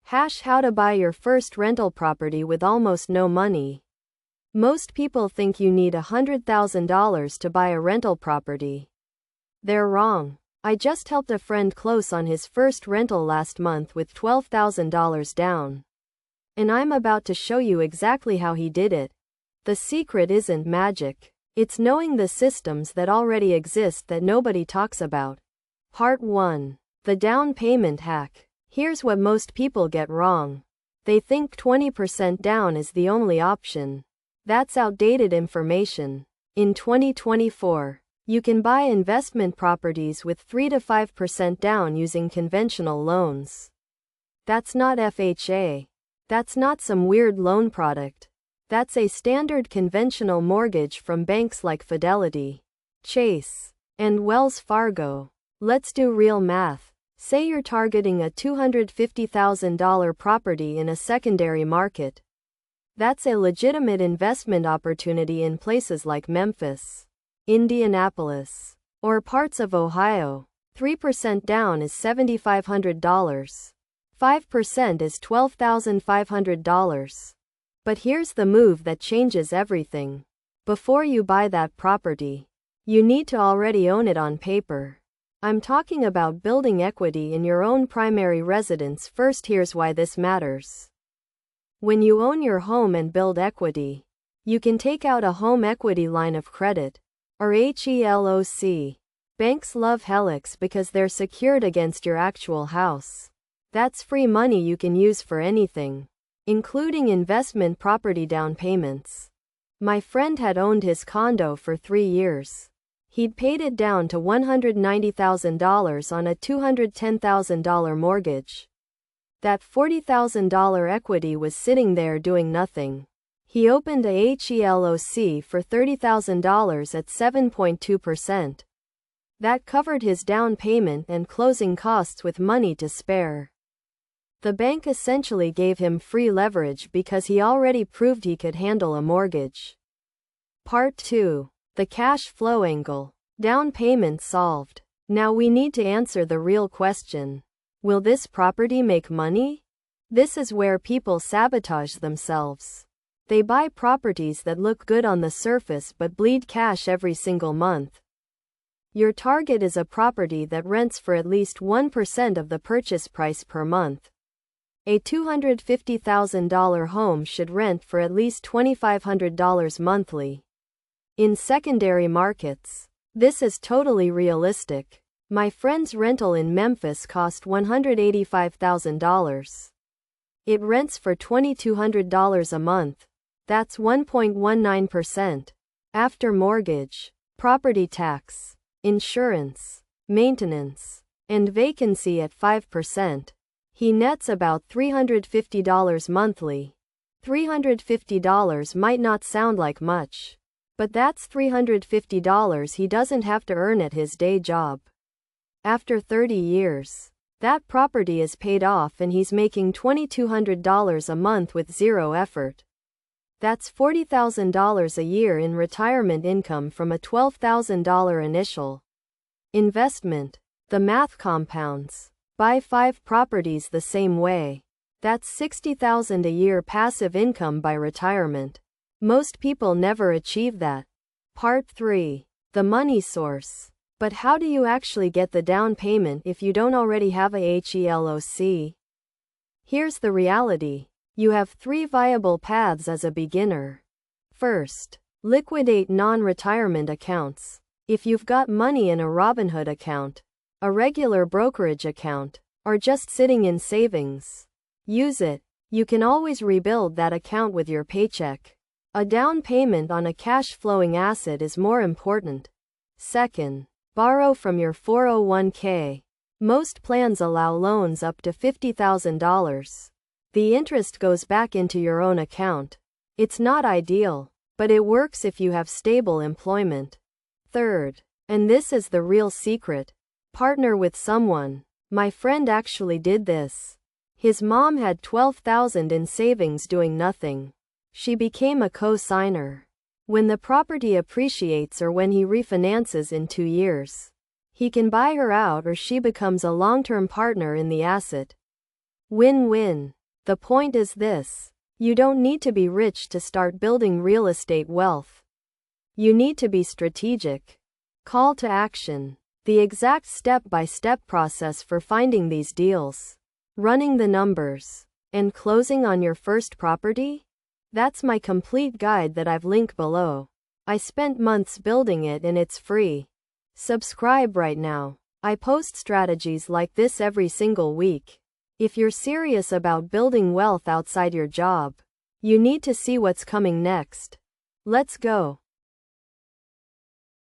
How to buy your first rental property with almost no money. Most people think you need $100,000 to buy a rental property. They're wrong. I just helped a friend close on his first rental last month with $12,000 down. And I'm about to show you exactly how he did it. The secret isn't magic. It's knowing the systems that already exist that nobody talks about. Part 1. The down payment hack. Here's what most people get wrong. They think 20% down is the only option. That's outdated information. In 2024, you can buy investment properties with 3 to 5% down using conventional loans. That's not FHA. That's not some weird loan product. That's a standard conventional mortgage from banks like Fidelity, Chase, and Wells Fargo. Let's do real math. Say you're targeting a $250,000 property in a secondary market. That's a legitimate investment opportunity in places like Memphis, Indianapolis, or parts of Ohio. 3% down is $7,500. 5% is $12,500. But here's the move that changes everything. Before you buy that property, you need to already own it on paper. I'm talking about building equity in your own primary residence first. Here's why this matters. When you own your home and build equity, you can take out a home equity line of credit, or HELOC. Banks love HELOCs because they're secured against your actual house. That's free money you can use for anything, including investment property down payments. My friend had owned his condo for 3 years. He'd paid it down to $190,000 on a $210,000 mortgage. That $40,000 equity was sitting there doing nothing. He opened a HELOC for $30,000 at 7.2%. That covered his down payment and closing costs with money to spare. The bank essentially gave him free leverage because he already proved he could handle a mortgage. Part 2. The cash flow angle. Down payment solved. Now we need to answer the real question. Will this property make money? This is where people sabotage themselves. They buy properties that look good on the surface but bleed cash every single month. Your target is a property that rents for at least 1% of the purchase price per month. A $250,000 home should rent for at least $2,500 monthly. In secondary markets, this is totally realistic. My friend's rental in Memphis cost $185,000. It rents for $2,200 a month. That's 1.19%. After mortgage, property tax, insurance, maintenance, and vacancy at 5%. He nets about $350 monthly. $350 might not sound like much, but that's $350 he doesn't have to earn at his day job. After 30 years, that property is paid off and he's making $2,200 a month with zero effort. That's $40,000 a year in retirement income from a $12,000 initial investment. The math compounds. Buy 5 properties the same way. That's $60,000 a year passive income by retirement. Most people never achieve that. Part 3. The money source. But how do you actually get the down payment if you don't already have a HELOC? Here's the reality. You have 3 viable paths as a beginner. First, liquidate non-retirement accounts. If you've got money in a Robinhood account, a regular brokerage account, or just sitting in savings, use it. You can always rebuild that account with your paycheck. A down payment on a cash-flowing asset is more important. Second, borrow from your 401k. Most plans allow loans up to $50,000. The interest goes back into your own account. It's not ideal, but it works if you have stable employment. Third, and this is the real secret, partner with someone. My friend actually did this. His mom had $12,000 in savings doing nothing. She became a co-signer. When the property appreciates or when he refinances in 2 years, he can buy her out or she becomes a long-term partner in the asset. Win-win. The point is this: you don't need to be rich to start building real estate wealth. You need to be strategic. Call to action. The exact step-by-step process for finding these deals, running the numbers, and closing on your first property? That's my complete guide that I've linked below. I spent months building it and it's free. Subscribe right now. I post strategies like this every single week. If you're serious about building wealth outside your job, you need to see what's coming next. Let's go.